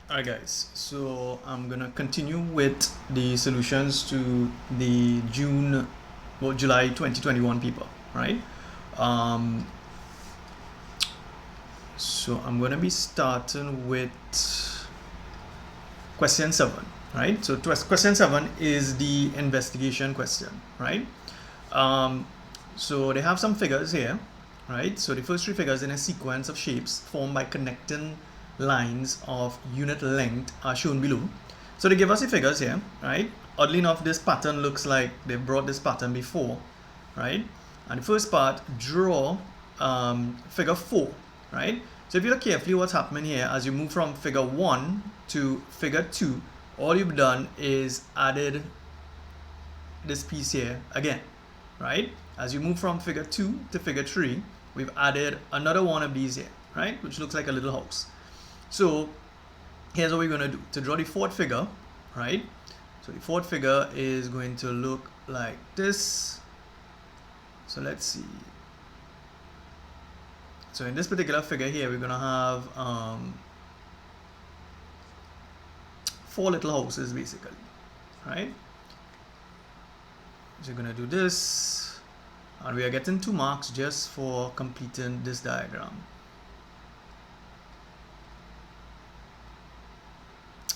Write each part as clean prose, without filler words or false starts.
Alright guys, so I'm gonna continue with the solutions to the July 2021 paper, right? Um, so I'm gonna be starting with question 7, right? So question 7 is the investigation question, right? Um, so they have some figures here, right? So the first three figures in a sequence of shapes formed by connecting lines of unit length are shown below. So they give us the figures here, right? Oddly enough, this pattern looks like they brought this pattern before, right? And the first part, draw figure 4, right? So if you look carefully what's happening here, as you move from figure 1 to figure 2, all you've done is added this piece here again, right? As you move from figure 2 to figure 3, we've added another one of these here, right? Which looks like a little house. So here's what we're going to do. To draw the fourth figure, right? So the fourth figure is going to look like this. So let's see. So in this particular figure here, we're going to have 4 little houses basically, right? So you're going to do this, and we are getting 2 marks just for completing this diagram.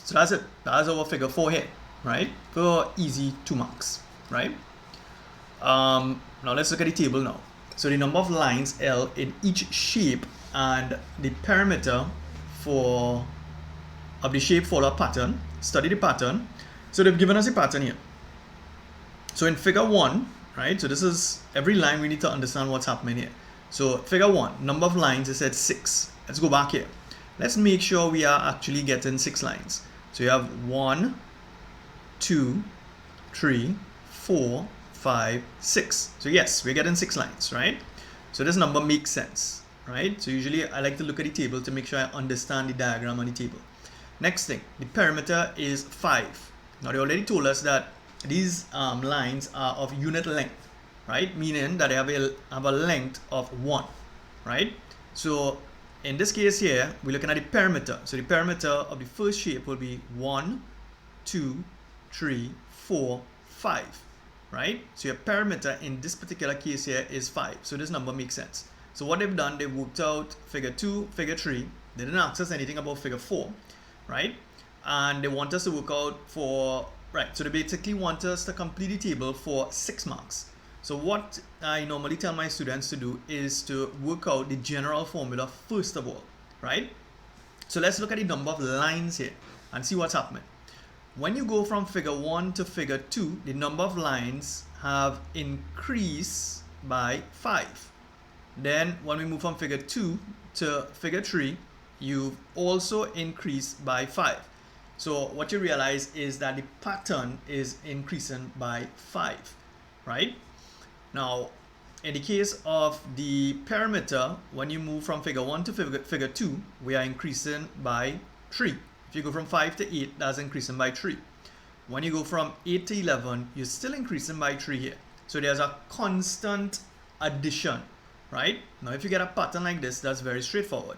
So that's it. That's our figure 4 here, right? For easy 2 marks, right? Now let's look at the table now. So the number of lines L in each shape and the perimeter of the shape follow pattern. Study the pattern. So they've given us a pattern here. So in figure 1, right? So this is every line we need to understand what's happening here. So figure 1, number of lines is at 6. Let's go back here. Let's make sure we are actually getting 6 lines. So you have 1, 2, 3, 4, 5, 6. So yes, we're getting 6 lines, right? So this number makes sense, right? So usually I like to look at the table to make sure I understand the diagram on the table. Next thing, the perimeter is 5. Now they already told us that these lines are of unit length, right? Meaning that they have a length of 1, right? So in this case here, we're looking at the perimeter. So the perimeter of the first shape will be 1, 2, 3, 4, 5, right? So your perimeter in this particular case here is 5. So this number makes sense. So what they've done, they've worked out figure 2, figure 3. They didn't ask us anything about figure 4, right? And they want us to work out for, right, so they basically want us to complete the table for 6 marks. So what I normally tell my students to do is to work out the general formula first of all, right? So let's look at the number of lines here and see what's happening. When you go from figure 1 to figure 2, the number of lines have increased by 5. Then when we move from figure 2 to figure 3, you've also increased by 5. So what you realize is that the pattern is increasing by 5, right? Now, in the case of the perimeter, when you move from figure 1 to figure 2, we are increasing by 3. If you go from 5 to 8, that's increasing by 3. When you go from 8 to 11, you're still increasing by 3 here. So there's a constant addition, right? Now, if you get a pattern like this, that's very straightforward.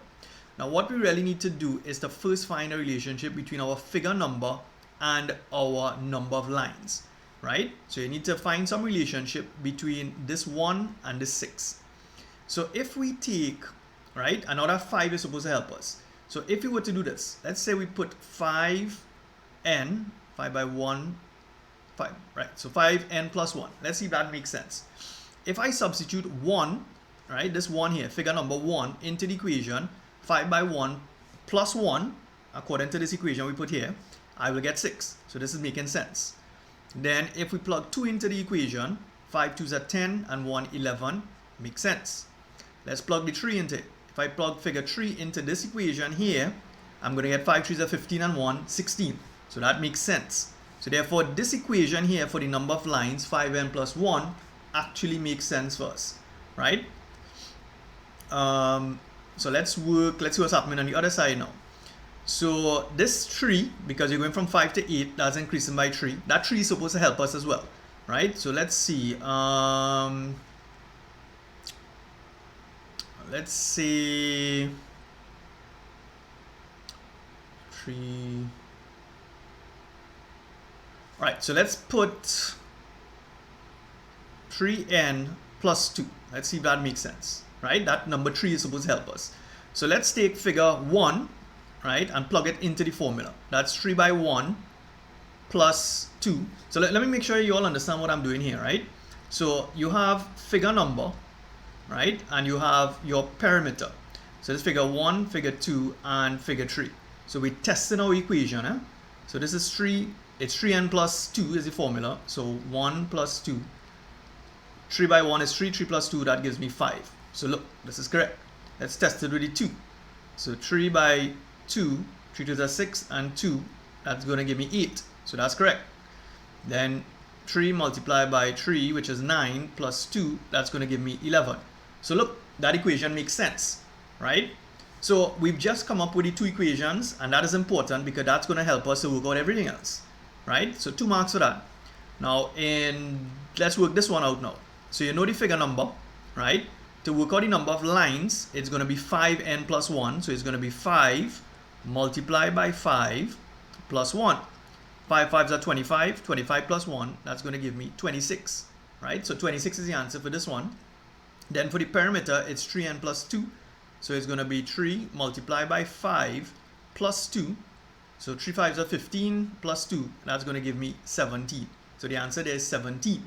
Now, what we really need to do is to first find a relationship between our figure number and our number of lines, right? So you need to find some relationship between this 1 and this 6. So if we take, right, another 5 is supposed to help us. So if we were to do this, let's say we put 5n, 5 by 1, 5, right? So 5n plus 1. Let's see if that makes sense. If I substitute 1, right, this 1 here, figure number 1, into the equation, 5 by 1 plus 1, according to this equation we put here, I will get 6. So this is making sense. Then if we plug 2 into the equation, 5 2s are 10 and 1 11, makes sense. Let's plug the 3 into it. If I plug figure 3 into this equation here, I'm going to get 5 3s are 15 and 1 16. So that makes sense. So therefore this equation here for the number of lines, 5n plus 1, actually makes sense for us, right? So let's see what's happening on the other side now. So this 3, because you're going from 5 to 8, that's increasing by 3. That 3 is supposed to help us as well, right? So let's see. Let's say 3. All right, so let's put 3n plus 2. Let's see if that makes sense, right? That number 3 is supposed to help us. So let's take figure 1, right, and plug it into the formula. That's 3 by 1 plus 2. So let me make sure you all understand what I'm doing here, right? So you have figure number, right, and you have your perimeter. So this figure 1, figure 2, and figure 3. So we're testing our equation. So this is 3. It's 3n plus 2 is the formula. So 1 plus 2. 3 by 1 is 3. 3 plus 2, that gives me 5. So look, this is correct. Let's test it with the 2. So 3 by 2, 3 to the 6, and 2, that's going to give me 8. So that's correct. Then 3 multiplied by 3, which is 9, plus 2, that's going to give me 11. So look, that equation makes sense, right? So we've just come up with the 2 equations, and that is important because that's going to help us to work out everything else, right? So 2 marks for that. Now, let's work this one out now. So you know the figure number, right? To work out the number of lines, it's going to be 5n plus 1. So it's going to be 5 multiplied by 5 plus 1. 5 5s are 25. 25 plus 1, that's going to give me 26, right? So 26 is the answer for this one. Then for the perimeter, it's 3n plus 2. So it's going to be 3 multiplied by 5 plus 2. So 3 5s are 15 plus 2. That's going to give me 17. So the answer there is 17.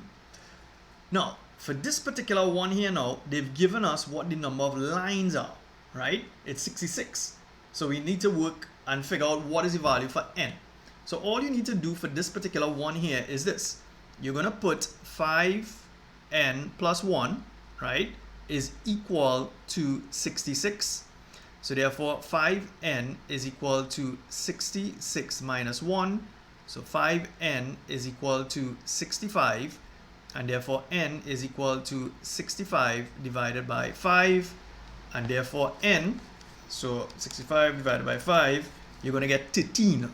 Now, for this particular one here now, they've given us what the number of lines are, right? It's 66. So we need to work and figure out what is the value for n. So all you need to do for this particular one here is this. You're going to put 5n plus 1, right, is equal to 66. So therefore 5n is equal to 66 minus 1. So 5n is equal to 65. And therefore n is equal to 65 divided by 5. And therefore n, so 65 divided by 5, you're going to get 13.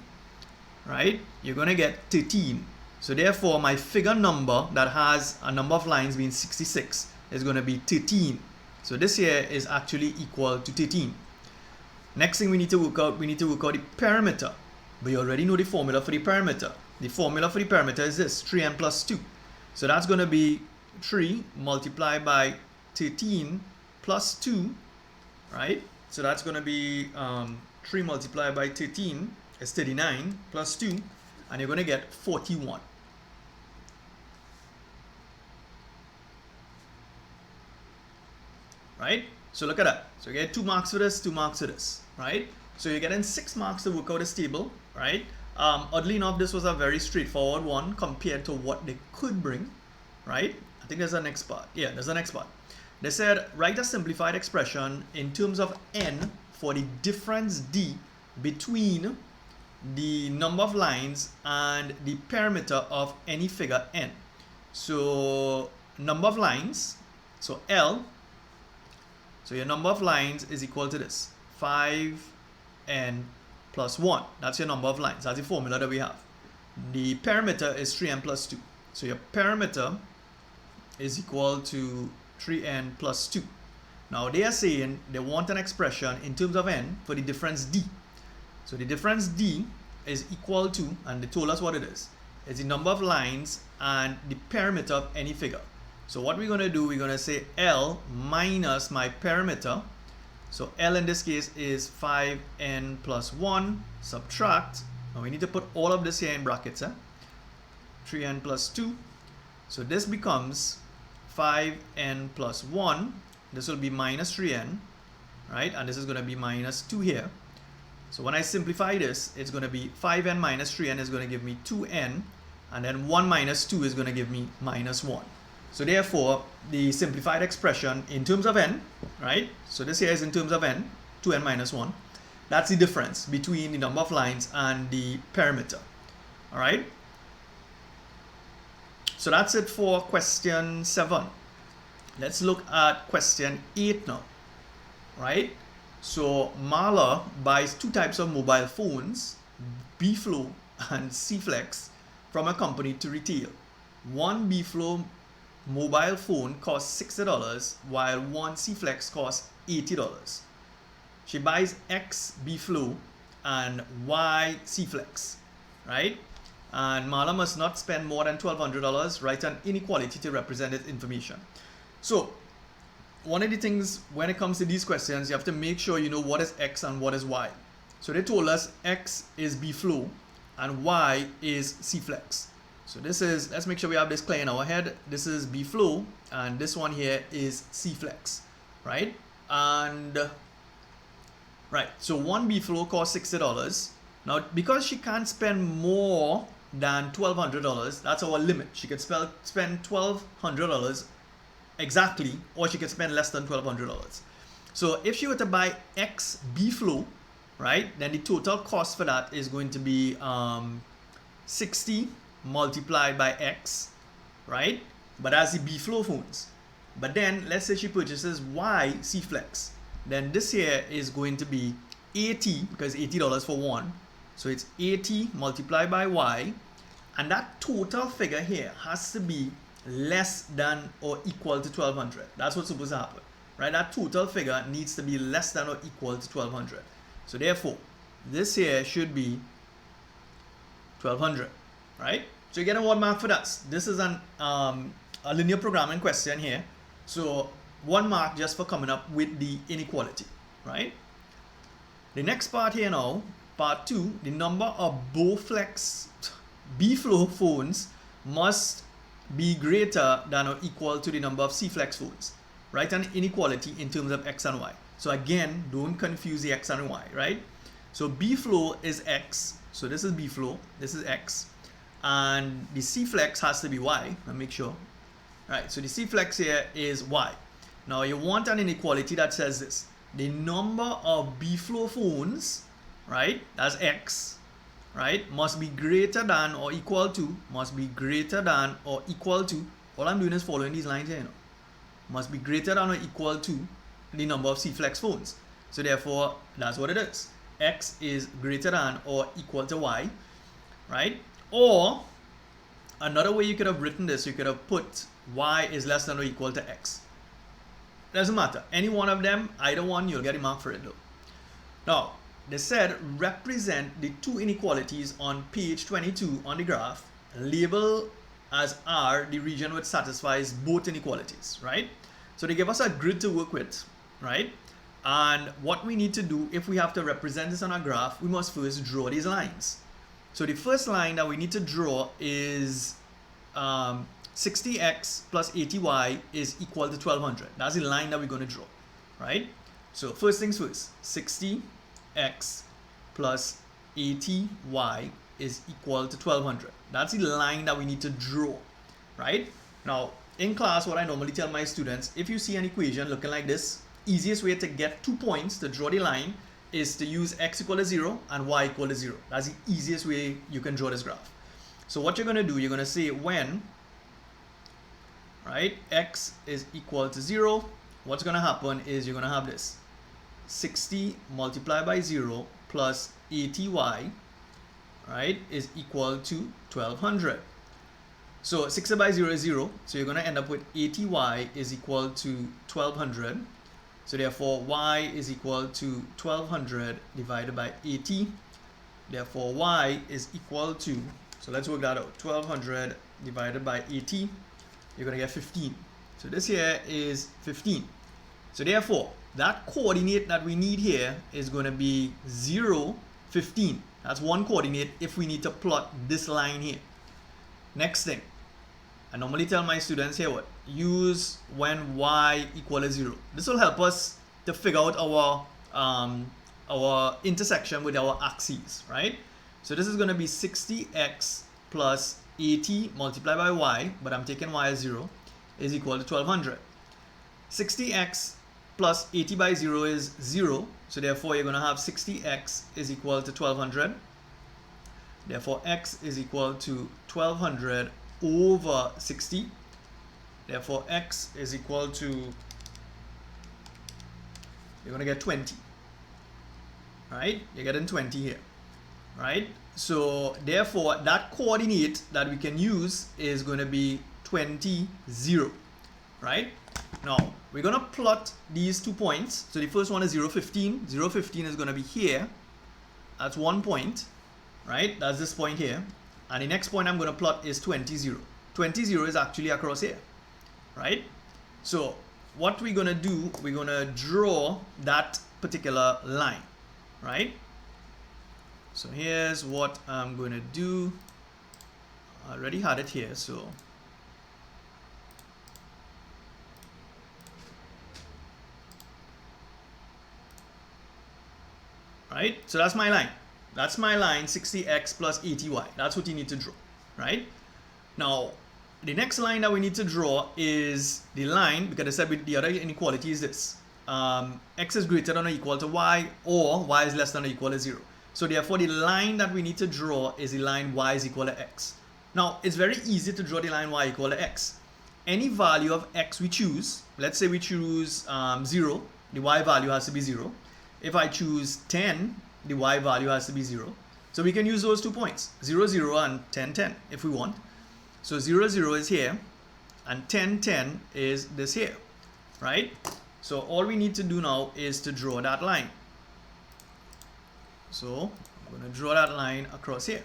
Right? You're going to get 13. So therefore my figure number that has a number of lines being 66 is going to be 13. So this here is actually equal to 13. Next thing we need to work out the perimeter. But you already know the formula for the perimeter. The formula for the perimeter is this, 3n plus 2. So that's going to be 3 multiplied by 13 plus 2, right? So that's going to be 3 multiplied by 13 is 39 plus 2, and you're going to get 41. Right? So look at that. So you get 2 marks for this, 2 marks for this, right? So you're getting 6 marks to work out this table, right? Oddly enough, this was a very straightforward one compared to what they could bring, right? I think there's a next part. Yeah, there's a next part. They said, write a simplified expression in terms of n for the difference d between the number of lines and the perimeter of any figure n. So number of lines, so L, so your number of lines is equal to this, 5n plus 1. That's your number of lines. That's the formula that we have. The perimeter is 3n plus 2. So your perimeter is equal to 3n plus 2. Now they are saying they want an expression in terms of n for the difference d. So the difference d is equal to, and they told us what it is. It's the number of lines and the perimeter of any figure. So what we're going to do, we're going to say L minus my perimeter. So L in this case is 5n plus 1, subtract. Now we need to put all of this here in brackets. 3n plus 2. So this becomes 5n plus 1. This will be minus 3n, right? And this is going to be minus 2 here. So when I simplify this, it's going to be 5n minus 3n is going to give me 2n. And then 1 minus 2 is going to give me minus 1. So therefore, the simplified expression in terms of n, right? So this here is in terms of n, 2n minus 1. That's the difference between the number of lines and the perimeter. All right? So that's it for question 7. Let's look at question 8 now. Right? So Marla buys 2 types of mobile phones, B-Flow and C-Flex, from a company to retail. One B-Flow mobile phone costs $60 while one C-Flex costs $80. She buys X B-Flow and y C-flex, right? And Marla must not spend more than $1,200. Write an inequality to represent its information. So one of the things when it comes to these questions, you have to make sure you know what is x and what is y. So they told us x is B flow and y is C flex. So this is, let's make sure we have this clear in our head. This is B flow and this one here is C flex, right? And right, so one B flow costs $60. Now because she can't spend more than $1,200, that's our limit. She could spend $1,200 exactly, or she could spend less than $1,200. So if she were to buy X B flow, right, then the total cost for that is going to be 60 multiplied by X, right? But that's the B flow phones. But then let's say she purchases Y C flex, then this here is going to be 80, because $80 for one. So it's 80 multiplied by Y, and that total figure here has to be less than or equal to 1,200. That's what's supposed to happen, right? That total figure needs to be less than or equal to 1,200. So therefore, this here should be 1,200, right? So you're getting 1 mark for that. This is a linear programming question here. So 1 mark just for coming up with the inequality, right? The next part here now, part 2, the number of B flow phones must be greater than or equal to the number of C flex phones. Write an inequality in terms of X and Y. So again, don't confuse the X and Y, right? So B flow is X. So this is B flow, this is X. And the C flex has to be Y. I'll make sure. Right, so the C flex here is Y. Now you want an inequality that says this. The number of B flow phones, right, that's X, right, must be greater than or equal to, all I'm doing is following these lines here, you know, must be greater than or equal to the number of C flex phones. So therefore, that's what it is. X is greater than or equal to Y, right? Or another way you could have written this, you could have put Y is less than or equal to X. Doesn't matter. Any one of them, either one, you'll get a mark for it though. Now, they said represent the two inequalities on page 22 on the graph, label as R the region which satisfies both inequalities, right? So they give us a grid to work with, right? And what we need to do, if we have to represent this on a graph, we must first draw these lines. So the first line that we need to draw is 60x plus 80y is equal to 1200. That's the line that we're going to draw, right? So first things first, 60x plus 80y is equal to 1200. That's the line that we need to draw, right? Now, in class, what I normally tell my students, if you see an equation looking like this, easiest way to get 2 points to draw the line is to use x equal to 0 and y equal to 0. That's the easiest way you can draw this graph. So what you're going to do, you're going to say when, right, x is equal to 0, what's going to happen is you're going to have this 60 multiplied by 0 plus 80y, right, is equal to 1200. So 60 by 0 is 0, so you're going to end up with 80y is equal to 1200. So therefore y is equal to 1200 divided by 80. Therefore y is equal to, so let's work that out, 1200 divided by 80, you're going to get 15. So this here is 15. So therefore that coordinate that we need here is going to be 0, 15. That's one coordinate if we need to plot this line here. Next thing, I normally tell my students here what? Use when y equal to 0. This will help us to figure out our intersection with our axes, right? So this is going to be 60x plus 80 multiplied by y, but I'm taking y as 0, is equal to 1200. 60x plus 80 by 0 is 0, so therefore you're going to have 60x is equal to 1200. Therefore x is equal to 1200 over 60. Therefore x is equal to, you're going to get 20, right? You're getting 20 here, right? So therefore that coordinate that we can use is going to be 20, 0, right? Now we're going to plot these 2 points. So the first one is 0, 15. 0, 15 is going to be here, That's 1 point, right? That's this point here. And the next point I'm going to plot is 20, 0. 20, 0 is actually across here, right? So what we're going to do, we're going to draw that particular line, right? So here's what I'm going to do. I already had it here, so right? So that's my line. That's my line, 60x plus 80y. That's what you need to draw, right? Now, the next line that we need to draw is the line, because I said the other inequality is this. X is greater than or equal to y, or y is less than or equal to 0. So therefore, the line that we need to draw is the line y is equal to x. Now, it's very easy to draw the line y equal to x. Any value of x we choose, let's say we choose 0, the y value has to be 0. If I choose 10, the y value has to be 0. So we can use those 2 points, 0, 0 and 10, 10 if we want. So 0, 0 is here and 10, 10 is this here, right? So all we need to do now is to draw that line. So I'm going to draw that line across here.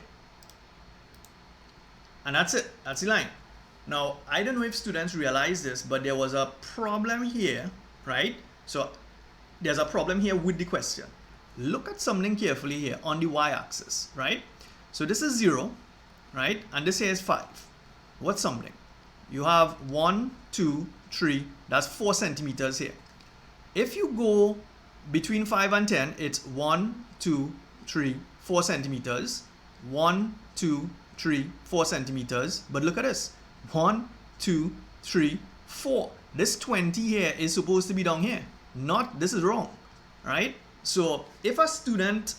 And that's it. That's the line. Now, I don't know if students realize this, but there was a problem here, right? So there's a problem here with the question. Look at something carefully here on the y-axis, right? So this is 0, right? And this here is 5. What's something? You have 1, 2, 3, that's 4 centimeters here. If you go between 5 and 10, it's 1, 2, 3, 4 centimeters. 1, 2, 3, 4 centimeters. But look at this. 1, 2, 3, 4. This 20 here is supposed to be down here. Not, this is wrong, right? So if a student,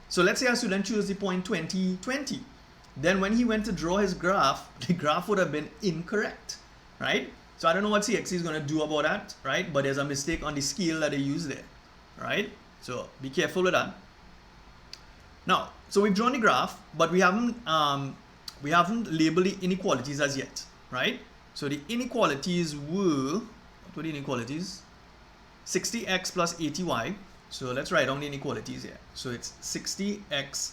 so let's say a student chose the point 20, 20. Then when he went to draw his graph, the graph would have been incorrect, right? So I don't know what CXC is going to do about that, right? But there's a mistake on the scale that they use there, right? So be careful with that. Now, so we've drawn the graph, but we haven't labeled the inequalities as yet, right? So the inequalities were, what were the inequalities? 60x plus 80y. So let's write down the inequalities here. So it's 60x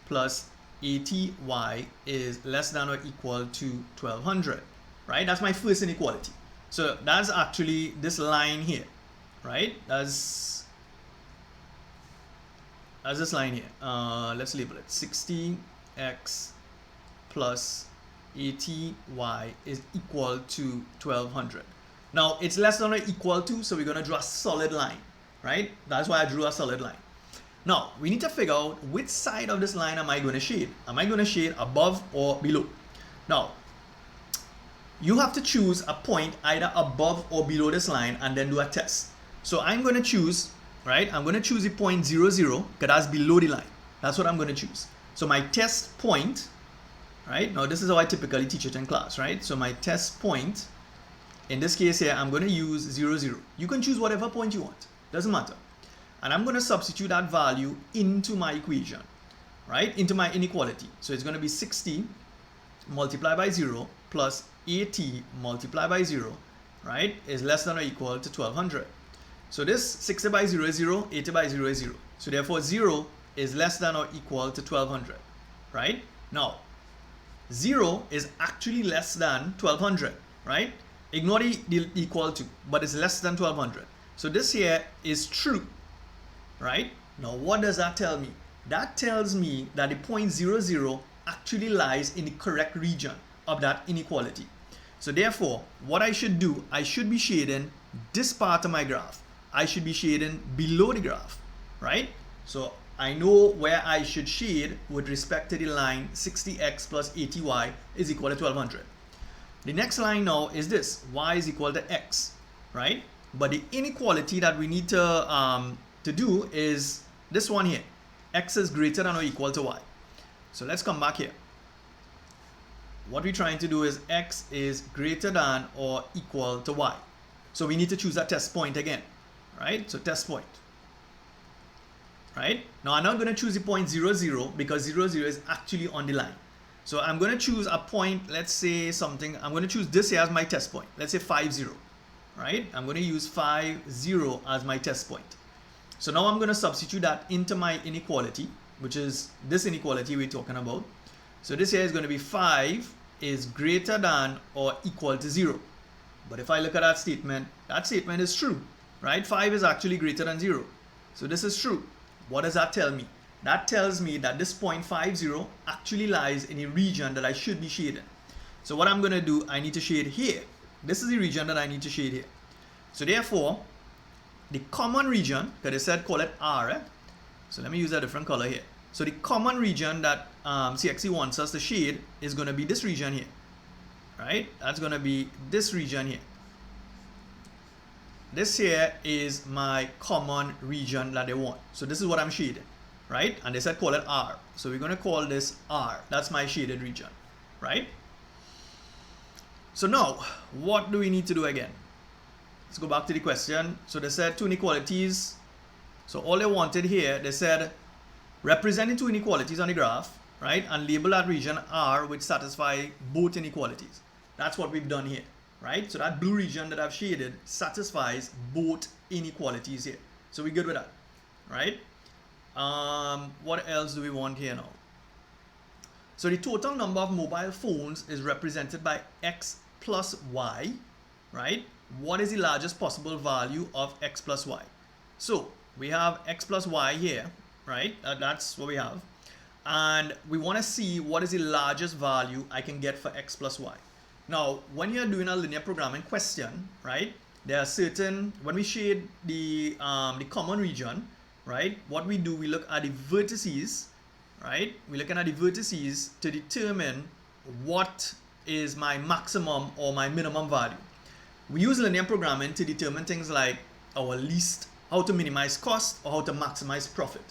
plus 80y is less than or equal to 1200, right? That's my first inequality. So that's actually this line here, right? That's this line here. Let's label it 60x plus 80y is equal to 1200. Now it's less than or equal to, so we're going to draw a solid line, right? That's why I drew a solid line. Now we need to figure out which side of this line am I going to shade. Am I going to shade above or below? Now you have to choose a point either above or below this line and then do a test. So I'm going to choose, right? I'm going to choose the point 0, 0 because that's below the line. That's what I'm going to choose. So my test point, right? Now this is how I typically teach it in class, right? So my test point, in this case here, I'm going to use 0, 0. You can choose whatever point you want. Doesn't matter. And I'm going to substitute that value into my equation, right? Into my inequality. So it's going to be 60 multiplied by 0 plus 80 multiplied by 0, right? Is less than or equal to 1200. So this 60 by 0 is 0, 80 by 0 is 0. So therefore 0 is less than or equal to 1200, right? Now, 0 is actually less than 1200, right? Ignore the equal to, but it's less than 1200. So this here is true, right? Now what does that tell me? That tells me that the point 0, 0 actually lies in the correct region of that inequality. So therefore, what I should do, I should be shading this part of my graph. I should be shading below the graph, right? So I know where I should shade with respect to the line 60x plus 80y is equal to 1200. The next line now is this, y is equal to x, right? But the inequality that we need to do is this one here. X is greater than or equal to y. So let's come back here. What we're trying to do is x is greater than or equal to y. So we need to choose a test point again, right? So test point, right? Now I'm not going to choose the point 0, 0 because 0, 0 is actually on the line. So I'm going to choose a point, let's say something, I'm going to choose this here as my test point. Let's say 5, 0, right? I'm going to use 5, 0 as my test point. So now I'm going to substitute that into my inequality, which is this inequality we're talking about. So this here is going to be 5 is greater than or equal to 0. But if I look at that statement is true, right? 5 is actually greater than 0. So this is true. What does that tell me? That tells me that this 0.50 actually lies in a region that I should be shading. So what I'm going to do, I need to shade here. This is the region that I need to shade here. So therefore, the common region, because they said call it R, so let me use a different color here. So the common region that CXC wants us to shade is going to be this region here, right? That's going to be this region here. This here is my common region that they want. So this is what I'm shading, right? And they said call it R. So we're going to call this R. That's my shaded region, right? So now, what do we need to do again? Let's go back to the question. So they said two inequalities. So all they wanted here, they said representing two inequalities on the graph, right? And label that region R, which satisfy both inequalities. That's what we've done here, right? So that blue region that I've shaded satisfies both inequalities here. So we're good with that, right? What else do we want here now? So the total number of mobile phones is represented by X plus Y, right? What is the largest possible value of X plus Y? So we have X plus Y here, right? That's what we have. And we want to see what is the largest value I can get for X plus Y. Now, when you're doing a linear programming question, right, there are certain, when we shade the common region, right, what we do, we look at the vertices, right? We're looking at the vertices to determine what is my maximum or my minimum value. We use linear programming to determine things like our least, how to minimize cost or how to maximize profit.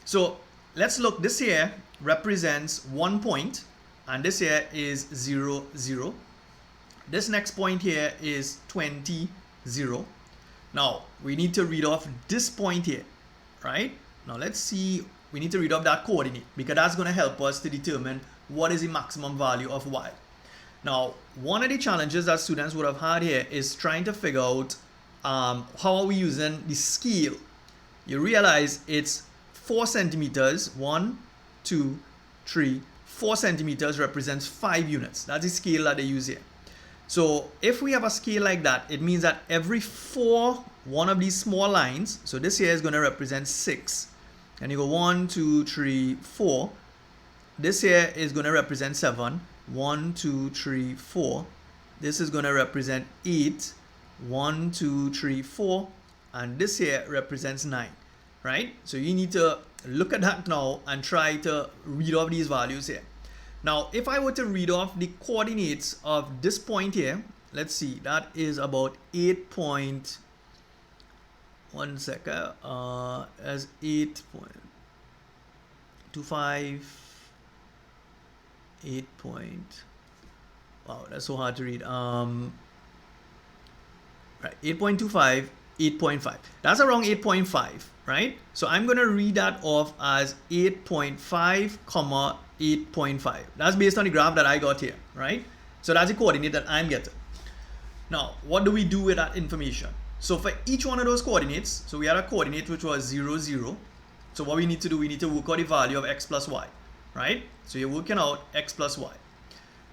So let's look, this here represents 1 point and this here is 0, 0. This next point here is 20, 0. Now we need to read off this point here, right? Now let's see, we need to read off that coordinate because that's going to help us to determine what is the maximum value of Y. Now, one of the challenges that students would have had here is trying to figure out how are we using the scale. You realize it's 4 centimeters, 1, 2, 3, 4 centimeters represents 5 units. That's the scale that they use here. So if we have a scale like that, it means that every one of these small lines, so this here is going to represent 6. And you go 1, 2, 3, 4. This here is going to represent 7. 1, 2, 3, 4. This is going to represent 8. 1, 2, 3, 4. And this here represents 9. Right? So you need to look at that now and try to read off these values here. Now, if I were to read off the coordinates of this point here, let's see, that is about 8 point. 1 second. As 8.25. 8 point. Wow, that's so hard to read. Right, 8.25, 8.5. That's around 8.5, right? So I'm going to read that off as 8.5, comma 8.5. That's based on the graph that I got here, right? So that's the coordinate that I'm getting. Now, what do we do with that information? So for each one of those coordinates, so we had a coordinate which was 0, 0. So what we need to do, we need to work out the value of X plus Y, right? So you're working out X plus Y.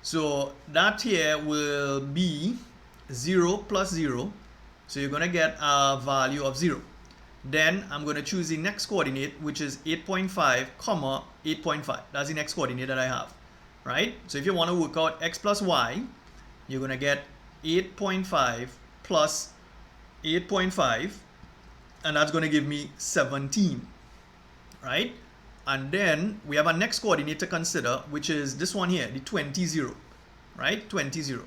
So that here will be 0 plus 0. So you're going to get a value of 0. Then I'm going to choose the next coordinate, which is 8.5, comma 8.5. That's the next coordinate that I have, right? So if you want to work out X plus Y, you're going to get 8.5 plus 8.5, and that's going to give me 17, right? And then we have a next coordinate to consider, which is this one here, the 20, 0, right? 20, 0.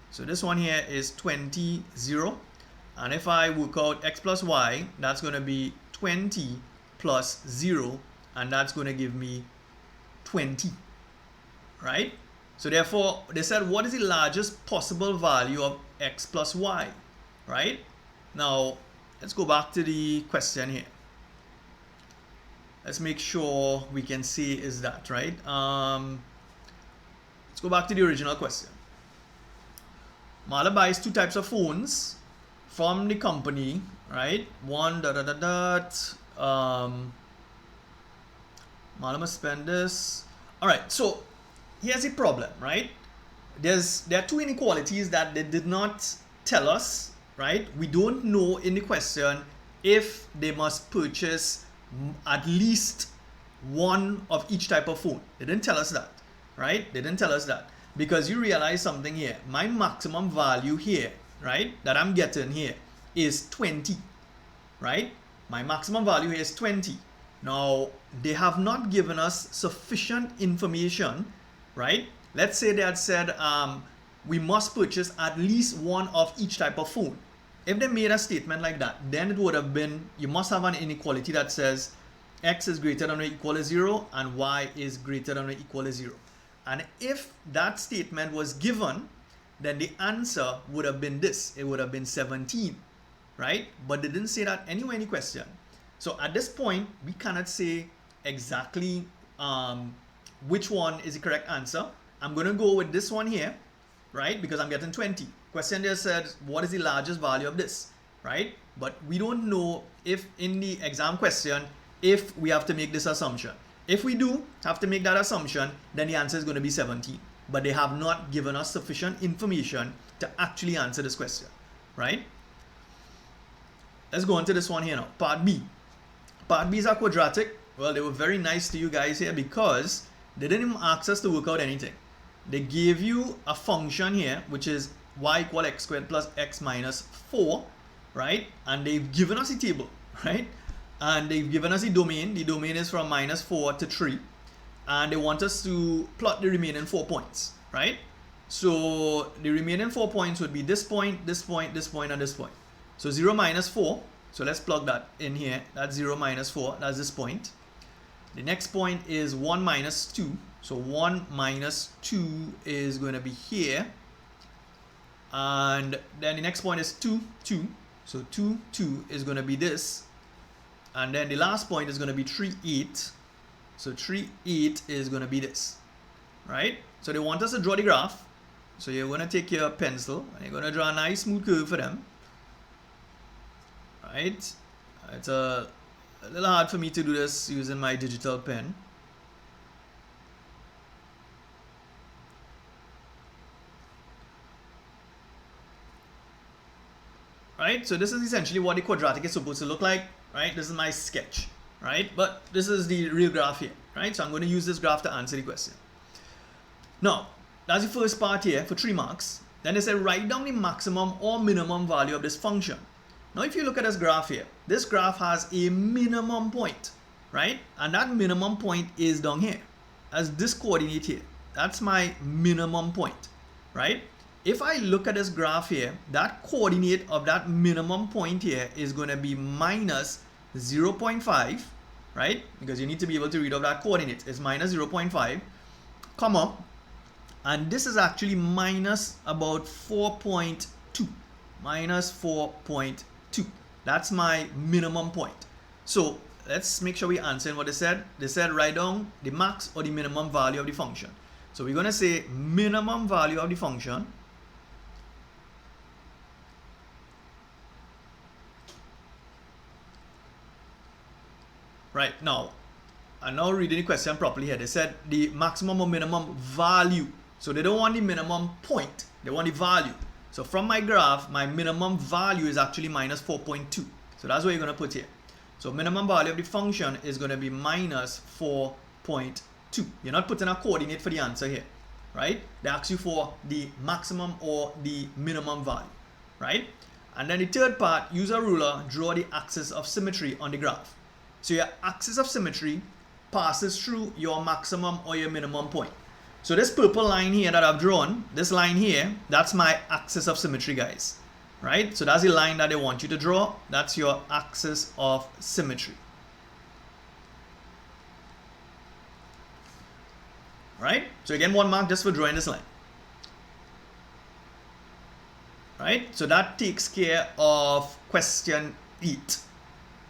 So this one here is 20, 0. And if I work out X plus Y, that's going to be 20 plus 0, and that's going to give me 20, right? So therefore, they said, what is the largest possible value of X plus Y, right? Now, let's go back to the question here. Let's make sure we can see is that, right? Let's go back to the original question. Mala buys 2 types of phones from the company, right? One Malum must spend this. All right, so here's the problem, right? There are two inequalities that they did not tell us, right? We don't know in the question if they must purchase at least one of each type of phone. They didn't tell us that, right? They didn't tell us that, because you realize something here. My maximum value here, right, that I'm getting here is 20, right? My maximum value here is 20. Now, they have not given us sufficient information, right? Let's say they had said we must purchase at least one of each type of phone. If they made a statement like that, then it would have been, you must have an inequality that says x is greater than or equal to 0 and y is greater than or equal to 0. And if that statement was given, then the answer would have been this. It would have been 17, right? But they didn't say that anywhere in the question. So at this point, we cannot say exactly which one is the correct answer. I'm going to go with this one here, right? Because I'm getting 20. Question there said, what is the largest value of this, right? But we don't know if in the exam question, if we have to make this assumption. If we do have to make that assumption, then the answer is going to be 17. But they have not given us sufficient information to actually answer this question, right? Let's go on to this one here now. Part B. Part B is a quadratic. Well, they were very nice to you guys here because they didn't even ask us to work out anything. They gave you a function here, which is y equal x squared plus x minus 4, right? And they've given us a table, right? And they've given us the domain. The domain is from minus 4 to 3. And they want us to plot the remaining 4 points, right? So the remaining 4 points would be this point, this point, this point, and this point. So 0 minus 4. So let's plug that in here. That's 0 minus 4. That's this point. The next point is 1 minus 2. So 1 minus 2 is going to be here. And then the next point is 2, 2. So 2, 2 is going to be this. And then the last point is going to be 3, 8. So 3, 8 is going to be this, right? So they want us to draw the graph. So you're going to take your pencil and you're going to draw a nice smooth curve for them, right? It's a little hard for me to do this using my digital pen. Right? So this is essentially what the quadratic is supposed to look like, right? This is my sketch, right? But this is the real graph here, right? So I'm going to use this graph to answer the question. Now, that's the first part here for 3 marks. Then they said write down the maximum or minimum value of this function. Now, if you look at this graph here, this graph has a minimum point, right? And that minimum point is down here as this coordinate here. That's my minimum point, right? If I look at this graph here, that coordinate of that minimum point here is going to be minus 0.5, right? Because you need to be able to read out that coordinate. It's minus 0.5, comma, and this is actually minus about 4.2, minus 4.2. That's my minimum point. So let's make sure we answer what they said. They said write down the max or the minimum value of the function. So we're going to say minimum value of the function. Right, now, I'm now reading the question properly here. They said the maximum or minimum value. So they don't want the minimum point, they want the value. So from my graph, my minimum value is actually minus 4.2. So that's what you're going to put here. So minimum value of the function is going to be minus 4.2. You're not putting a coordinate for the answer here, right? They ask you for the maximum or the minimum value, right? And then the third part, use a ruler, draw the axis of symmetry on the graph. So your axis of symmetry passes through your maximum or your minimum point. So this purple line here that I've drawn, this line here, that's my axis of symmetry, guys. Right? So that's the line that they want you to draw. That's your axis of symmetry. Right? So again, 1 mark just for drawing this line. Right? So that takes care of question 8.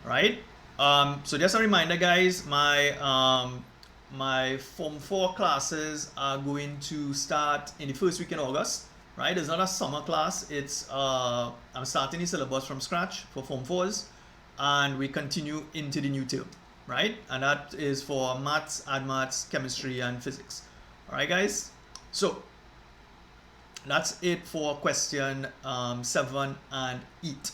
Right? So just a reminder, guys, my Form 4 classes are going to start in the first week in August, right? It's not a summer class. It's I'm starting the syllabus from scratch for Form 4s, and we continue into the new term, right? And that is for maths, add maths, chemistry, and physics. All right, guys. So that's it for question 7 and 8.